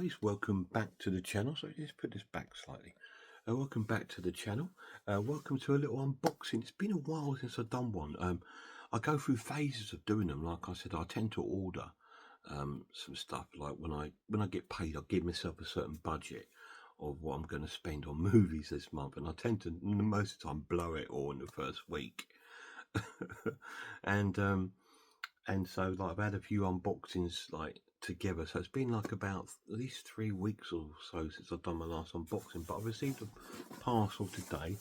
guys, welcome back to the channel. So let's put this back slightly. Welcome back to the channel. Welcome to a little unboxing. It's been a while since I've done one. I go through phases of doing them. Like I said, I tend to order some stuff. Like when I get paid, I give myself a certain budget of what I'm going to spend on movies this month, and I tend to most of the time blow it all in the first week. and so like I've had a few unboxings like together, so it's been like about at least 3 weeks or so since I've done my last unboxing. But I received a parcel today.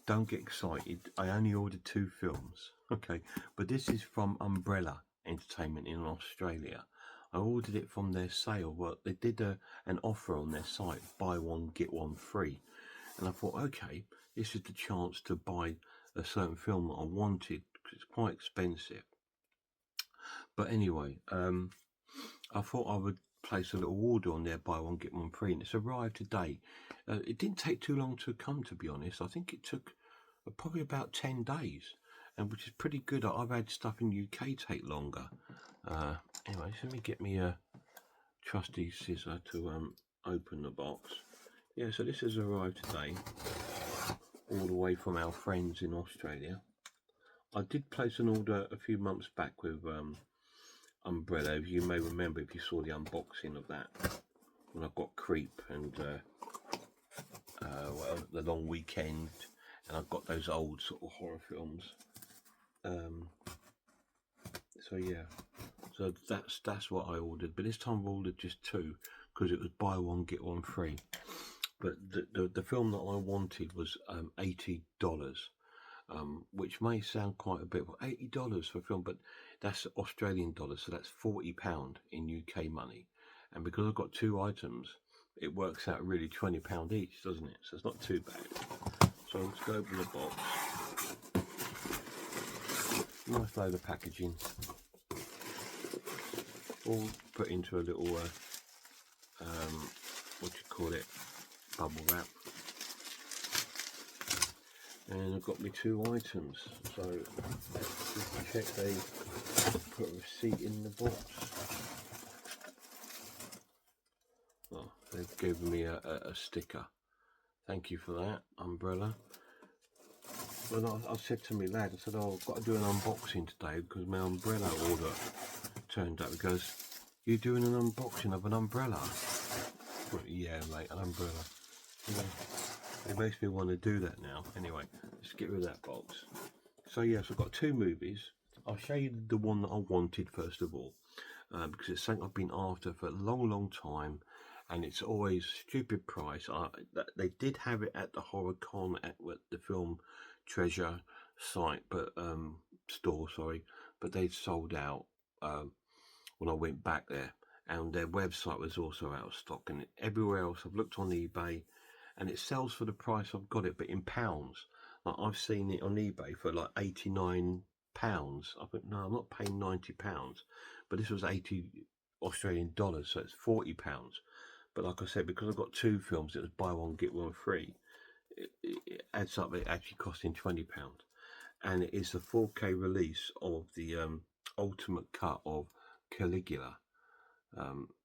Don't get excited, I only ordered 2 films, okay, but this is from Umbrella Entertainment in Australia. I ordered it from their sale. Well, they did an offer on their site, buy one get one free, and I thought, okay, this is the chance to buy a certain film that I wanted because it's quite expensive. But anyway, I thought I would place a little order on there, buy one get one free, and it's arrived today. It didn't take too long to come, to be honest. I think it took probably about 10 days, and which is pretty good. I've had stuff in the UK take longer. Anyway, so let me get me a trusty scissor to open the box. Yeah, so this has arrived today, all the way from our friends in Australia. I did place an order a few months back with Umbrella, if you may remember, if you saw the unboxing of that, when I got Creep and well, The Long Weekend, and I've got those old sort of horror films. So yeah, so that's what I ordered, but this time I've ordered just 2 because it was buy one get one free. But the film that I wanted was $80. Which may sound quite a bit, well, $80 for a film, but that's Australian dollars, so that's £40 in UK money. And because I've got 2 items, it works out really £20 each, doesn't it? So it's not too bad. So let's go open the box. Nice load of packaging, all put into a little what do you call it, bubble wrap. And I've got me 2 items, so let's just check they put a receipt in the box. Oh, they've given me a sticker. Thank you for that, Umbrella. Well, I said to my lad, I said, oh, I've got to do an unboxing today because my umbrella order turned up. He goes, you doing an unboxing of an umbrella? Well, yeah, mate, an umbrella. Yeah. It makes me want to do that now. Anyway, let's get rid of that box. So yes, I've got 2 movies. I'll show you the one that I wanted first of all, because it's something I've been after for a long time, and it's always stupid price. They did have it at the HorrorCon at the Film Treasure site, but store, sorry, but they sold out when I went back there, and their website was also out of stock. And everywhere else I've looked on eBay, and it sells for the price I've got it, but in pounds. Like I've seen it on eBay for like £89. I thought, no, I'm not paying £90, but this was 80 Australian dollars, so it's £40. But like I said, because I've got 2 films, it was buy one get one free. It adds up. It actually costing £20, and it is the 4K release of the ultimate cut of Caligula.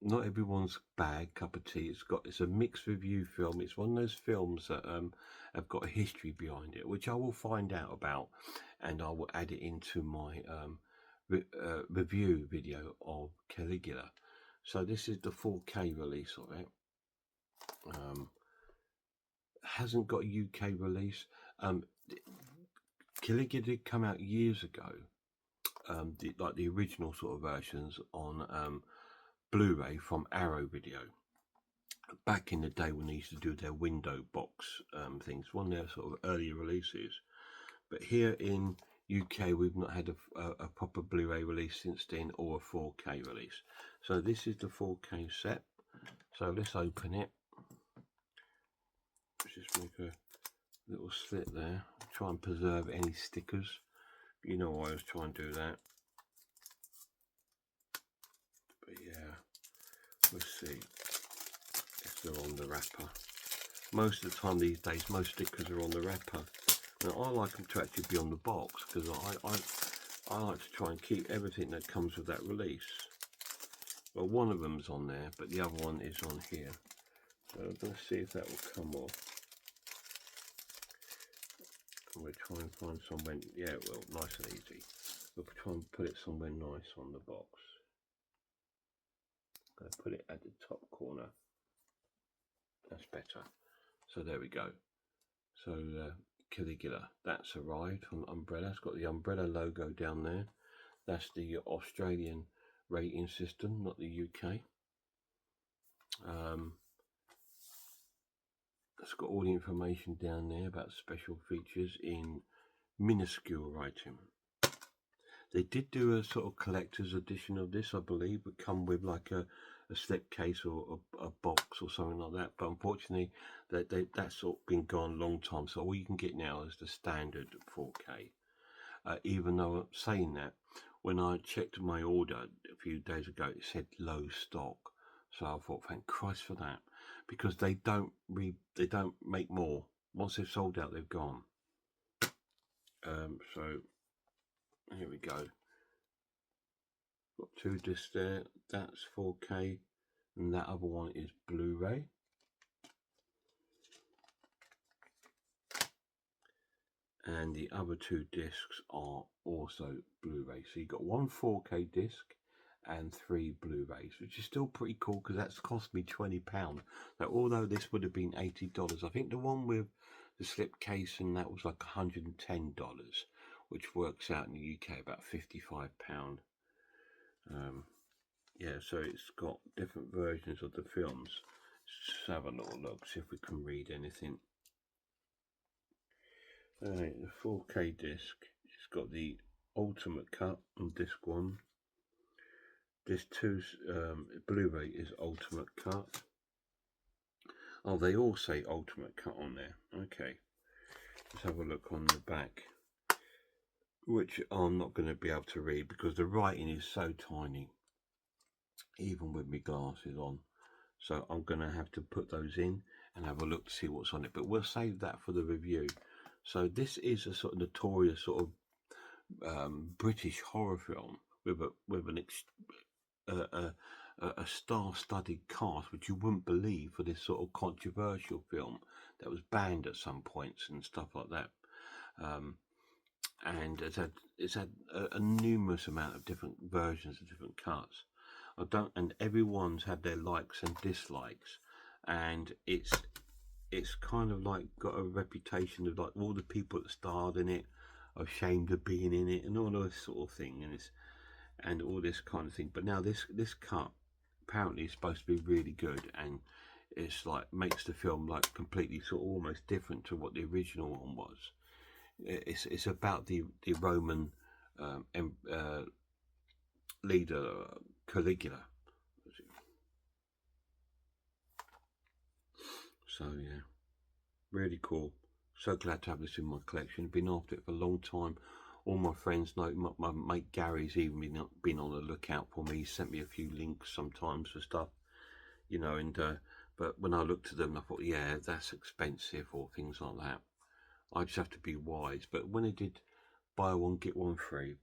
Not everyone's cup of tea. It's a mixed review film. It's one of those films that have got a history behind it, which I will find out about, and I will add it into my review video of Caligula. So this is the 4K release of it. Hasn't got a UK release. Caligula did come out years ago, like the original sort of versions on Blu-ray from Arrow Video, back in the day when they used to do their window box things, one of their sort of earlier releases. But here in UK we've not had a proper Blu-ray release since then, or a 4K release. So this is the 4K set, so let's open it. Let's just make a little slit there, try and preserve any stickers. You know why I was trying to do that. But yeah, let's see if they're on the wrapper. Most of the time these days, most stickers are on the wrapper. Now I like them to actually be on the box, because I like to try and keep everything that comes with that release. Well, one of them's on there, but the other one is on here. So I'm going to see if that will come off. And we'll try and find somewhere, yeah, well, nice and easy. We'll try and put it somewhere nice on the box. I'm going to put it at the top corner. That's better. So there we go. So Caligula, that's arrived on Umbrella. It's got the Umbrella logo down there. That's the Australian rating system, not the UK. It's got all the information down there about special features in minuscule writing. They did do a sort of collector's edition of this, I believe, would come with like a slipcase or a box or something like that. But unfortunately, that's sort of been gone a long time. So all you can get now is the standard 4K. Even though saying that, when I checked my order a few days ago, it said low stock. So I thought, thank Christ for that, because they don't make more. Once they've sold out, they've gone. So here we go. Got two discs there. That's 4K, and that other one is Blu-ray. And the other two discs are also Blu-ray. So you've got one 4K disc and 3 Blu-rays, which is still pretty cool because that's cost me £20. Now, although this would have been $80, I think the one with the slipcase and that was like $110, which works out in the UK about £55. Yeah, so it's got different versions of the films. Let's have a little look, see if we can read anything. Alright, the 4K disc, it's got the ultimate cut on disc 1. Disc 2's Blu-ray is ultimate cut. Oh, they all say ultimate cut on there. Okay, let's have a look on the back, which I'm not going to be able to read because the writing is so tiny, even with my glasses on. So I'm going to have to put those in and have a look to see what's on it. But we'll save that for the review. So this is a sort of notorious sort of British horror film with a star-studded cast, which you wouldn't believe for this sort of controversial film that was banned at some points and stuff like that. And it's had a numerous amount of different versions of different cuts. And everyone's had their likes and dislikes, and it's kind of like got a reputation of like all the people that starred in it are ashamed of being in it and all this sort of thing, and all this kind of thing. But now this cut apparently is supposed to be really good, and it's like makes the film like completely sort of almost different to what the original one was. It's about the Roman leader Caligula. So yeah, really cool. So glad to have this in my collection. Been after it for a long time. All my friends know. My mate Gary's even been on the lookout for me. He sent me a few links sometimes for stuff, you know. And but when I looked at them, I thought, yeah, that's expensive or things like that. I just have to be wise. But when I did buy one get one free,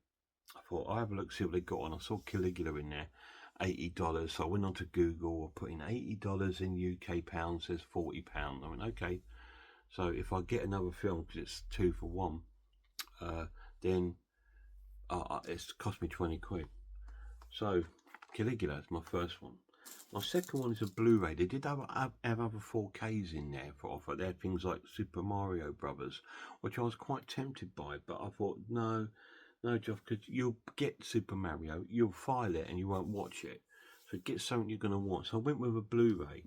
I thought I'll have a look, see what they got on. I saw Caligula in there, $80. So I went onto Google, I put in $80 in UK pounds, says £40. I went, okay. So if I get another film, because it's 2 for 1, then it's cost me 20 quid. So Caligula is my first one. My second one is a Blu-ray. They did have other 4Ks in there for offer. They had things like Super Mario Brothers, which I was quite tempted by, but I thought, no, Geoff, because you'll get Super Mario, you'll file it and you won't watch it. So get something you're going to watch. So I went with a Blu-ray.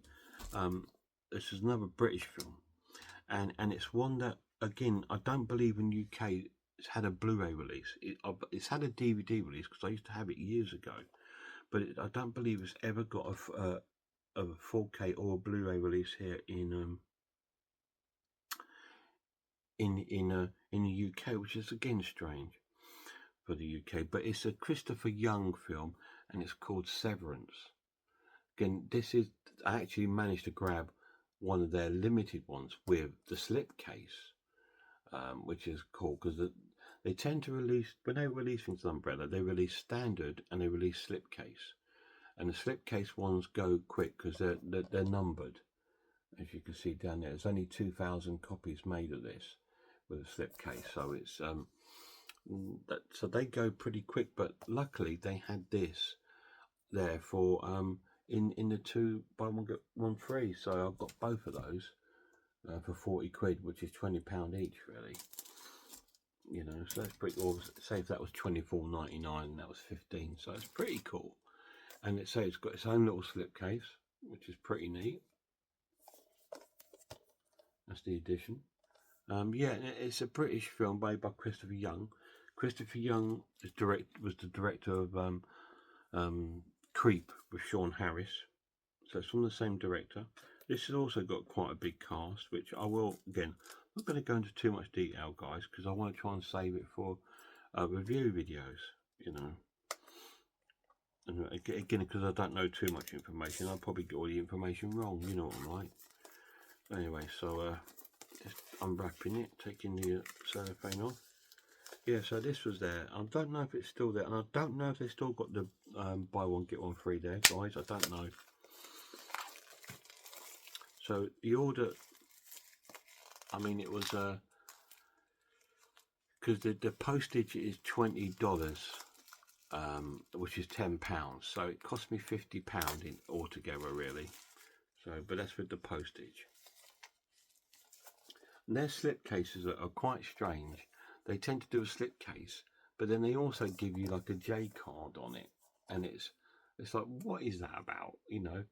This is another British film. And it's one that, again, I don't believe in UK it's had a Blu-ray release. It's had a DVD release because I used to have it years ago. But I don't believe it's ever got a 4K or a Blu-ray release here in the UK, which is again strange for the UK. But it's a Christopher Young film, and it's called Severance. Again, I actually managed to grab one of their limited ones with the slipcase, which is cool because they tend to release, when they release things on Umbrella, they release standard and they release slipcase. and the slipcase ones go quick because they're numbered. As you can see down there, there's only 2,000 copies made of this with a slipcase, so it's so they go pretty quick. But luckily they had this there for in the 2 buy one get one free, so I've got both of those for 40 quid, which is £20 each, really. You know, so that's pretty. Or say if that was 24.99 and that was 15, so it's pretty cool. And it's got its own little slipcase, which is pretty neat. That's the edition. Yeah, it's a British film made by Christopher Young. Christopher Young was the director of Creep with Sean Harris. So it's from the same director. This has also got quite a big cast, which I will, again, I'm not going to go into too much detail, guys, because I want to try and save it for review videos, you know. And again, because I don't know too much information, I'll probably get all the information wrong, you know what I'm like. Anyway, so just unwrapping it, taking the cellophane off. Yeah, so this was there. I don't know if it's still there, and I don't know if they still got the buy one get one free there, guys. I don't know. So the order, I mean, it was because the postage is $20, which is £10. So it cost me £50 in altogether, really. So, but that's with the postage. And their slipcases are quite strange. They tend to do a slipcase, but then they also give you like a J card on it, and it's like, what is that about, you know?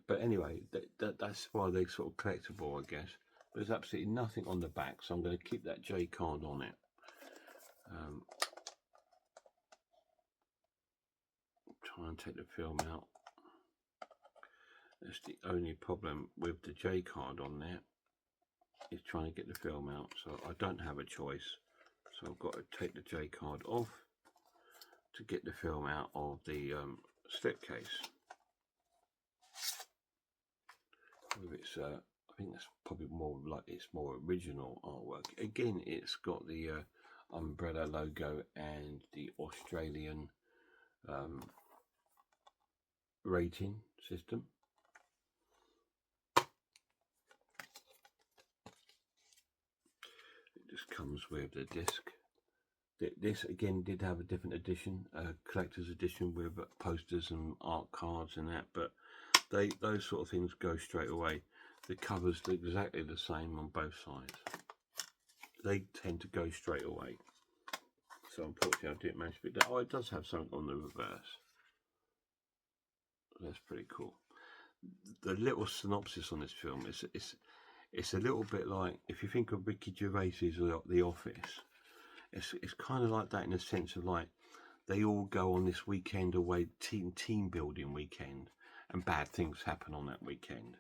But anyway, that's why they're sort of collectible, I guess. But there's absolutely nothing on the back, so I'm going to keep that J card on it. Try and take the film out. That's the only problem with the J card on there, is trying to get the film out. So I don't have a choice. So I've got to take the J card off to get the film out of the slipcase. With its, I think that's probably more like its more original artwork. Again, it's got the umbrella logo and the Australian rating system. It just comes with the disc. This again did have a different edition, collector's edition with posters and art cards and that, but those sort of things go straight away. The covers are exactly the same on both sides. They tend to go straight away. So unfortunately I didn't manage to pick that. Oh, it does have something on the reverse. That's pretty cool. The little synopsis on this film it's a little bit like, if you think of Ricky Gervais's The Office, it's kind of like that, in a sense of like, they all go on this weekend away, team building weekend, and bad things happen on that weekend.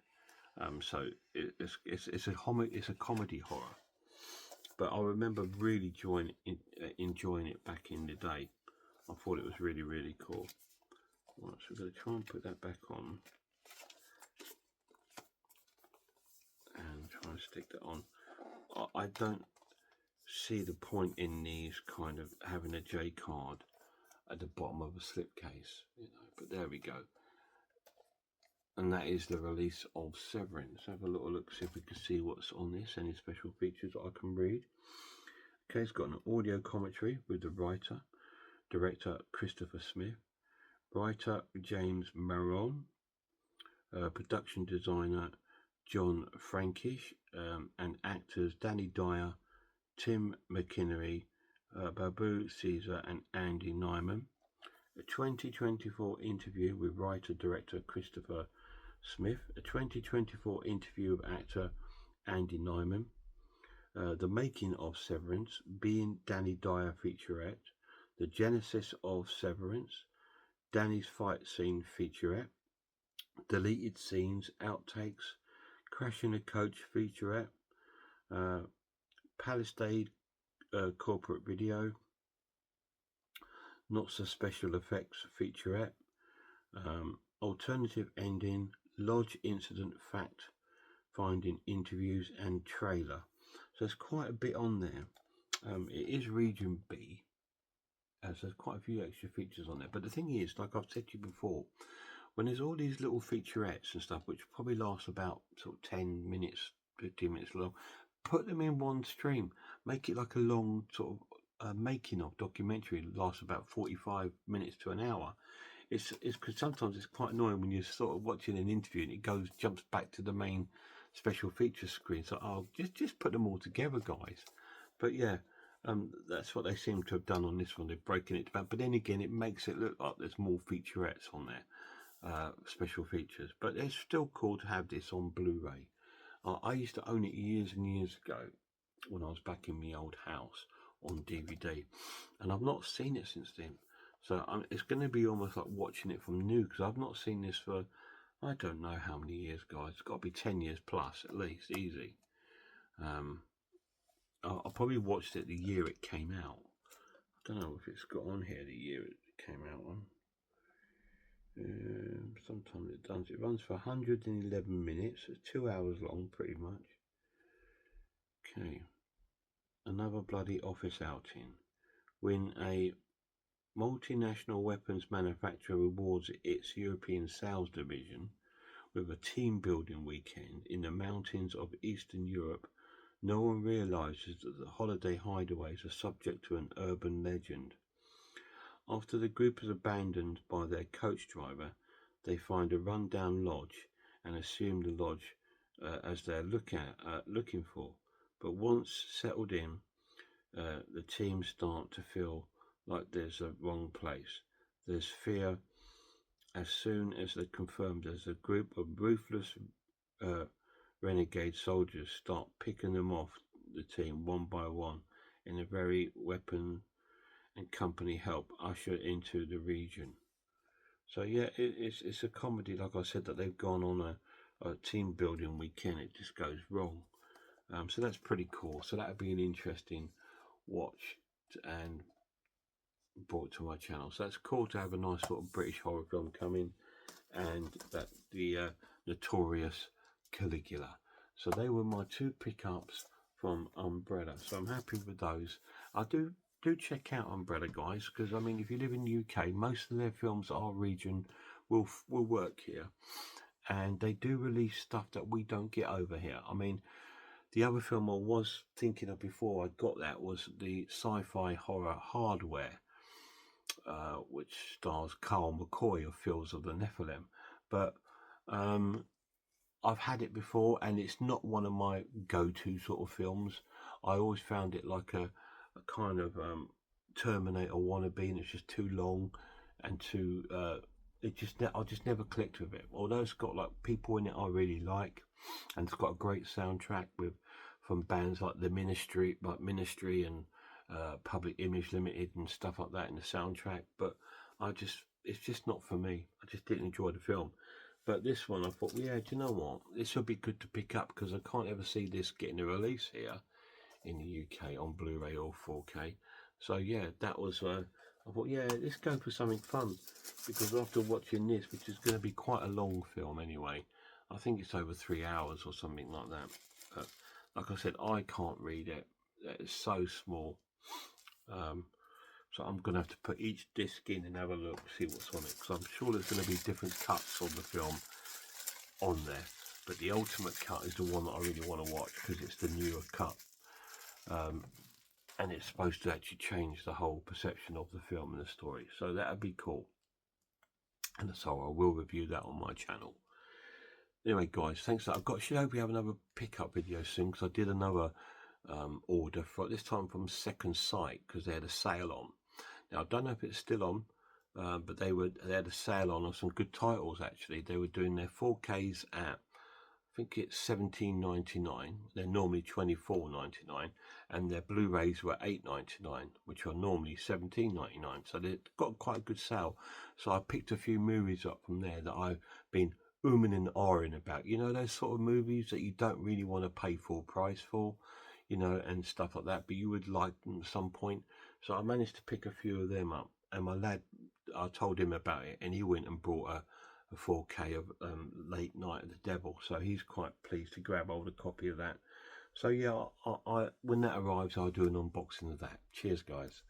So it's a comedy horror. But I remember really enjoying it back in the day. I thought it was really, really cool. Right, so we're going to try and put that back on. And try and stick that on. I don't see the point in these kind of having a J card at the bottom of a slipcase, you know, but there we go. And that is the release of Severance. Have a little look, see if we can see what's on this, any special features that I can read. Okay, it's got an audio commentary with the writer, director Christopher Smith, writer James Maron, production designer John Frankish, and actors Danny Dyer, Tim McInnery, Babu Caesar and Andy Nyman. A 2024 interview with writer-director Christopher Smith, a 2024 interview with actor Andy Nyman, the making of Severance, being Danny Dyer featurette, the genesis of Severance, Danny's fight scene featurette, deleted scenes, outtakes, crashing a coach featurette, Palisade corporate video, not so special effects featurette, alternative ending, lodge incident fact finding interviews and trailer. So there's quite a bit on there. It is region B, there's quite a few extra features on there. But the thing is, like I've said to you before, when there's all these little featurettes and stuff, which probably last about sort of 10 minutes, 15 minutes long, put them in one stream. Make it like a long sort of making of documentary. It lasts about 45 minutes to an hour. It's because sometimes it's quite annoying when you're sort of watching an interview and it jumps back to the main special features screen. So I'll just put them all together, guys. But yeah, that's what they seem to have done on this one. They're breaking it down, but then again, it makes it look like there's more featurettes on there, special features. But it's still cool to have this on Blu-ray. I used to own it years and years ago when I was back in my old house on DVD, and I've not seen it since then. So it's going to be almost like watching it from new, because I've not seen this for I don't know how many years, guys. It's got to be 10 years plus at least, easy. I probably watched it the year it came out. I don't know if it's got on here the year it came out on. Sometimes it does. It runs for 111 minutes. It's 2 hours long, pretty much. Okay. Another bloody office outing. When a multinational weapons manufacturer rewards its European sales division with a team building weekend in the mountains of Eastern Europe, no one realizes that the holiday hideaways are subject to an urban legend. After the group is abandoned by their coach driver, they find a rundown lodge and assume the lodge as they're looking for. But once settled in, the team start to feel like there's a wrong place. There's fear as soon as they're confirmed as a group of ruthless renegade soldiers start picking them off the team one by one in a very weapon and company help usher into the region. So yeah, it's a comedy, like I said, that they've gone on a team building weekend. It just goes wrong. So that's pretty cool. So that'd be an interesting watch and brought to my channel. So that's cool to have a nice sort of British horror film coming, and that the notorious Caligula. So they were my two pickups from Umbrella. So I'm happy with those. I do check out Umbrella, guys, because I mean, if you live in the UK, most of their films, our region, will work here, and they do release stuff that we don't get over here. I mean, the other film I was thinking of before I got that was the sci-fi horror Hardware, which stars Carl McCoy of Fields of the Nephilim. But I've had it before, and it's not one of my go-to sort of films. I always found it like a kind of Terminator wannabe, and it's just too long and too. I just never clicked with it. Although it's got like people in it I really like, and it's got a great soundtrack from bands like Ministry and Public Image Limited and stuff like that in the soundtrack. But it's just not for me. I just didn't enjoy the film. But this one, I thought, yeah, do you know what? This would be good to pick up, because I can't ever see this getting a release here in the UK on Blu-ray or 4K. So yeah, that was. I thought, yeah, let's go for something fun, because after watching this, which is going to be quite a long film anyway, I think it's over 3 hours or something like that. But like I said, I can't read it. It's so small. So I'm going to have to put each disc in and have a look, see what's on it, because I'm sure there's going to be different cuts of the film on there. But the ultimate cut is the one that I really want to watch, because it's the newer cut. And it's supposed to actually change the whole perception of the film and the story. So that would be cool. And so I will review that on my channel. Anyway, guys, thanks. Should hopefully have another pickup video soon, because I did another order for this time from Second Sight, because they had a sale on. Now I don't know if it's still on, but they had a sale on some good titles. Actually, they were doing their 4Ks at, I think it's $17.99. They're normally $24.99, and their Blu-rays were $8.99, which are normally $17.99. So they've got quite a good sale. So I picked a few movies up from there that I've been umming and ahhing about. You know, those sort of movies that you don't really want to pay full price for, you know, and stuff like that, but you would like them at some point. So I managed to pick a few of them up, and my lad, I told him about it, and he went and brought a 4K of Late Night of the Devil, so he's quite pleased to grab hold of a copy of that. So yeah, I when that arrives, I'll do an unboxing of that. Cheers, guys.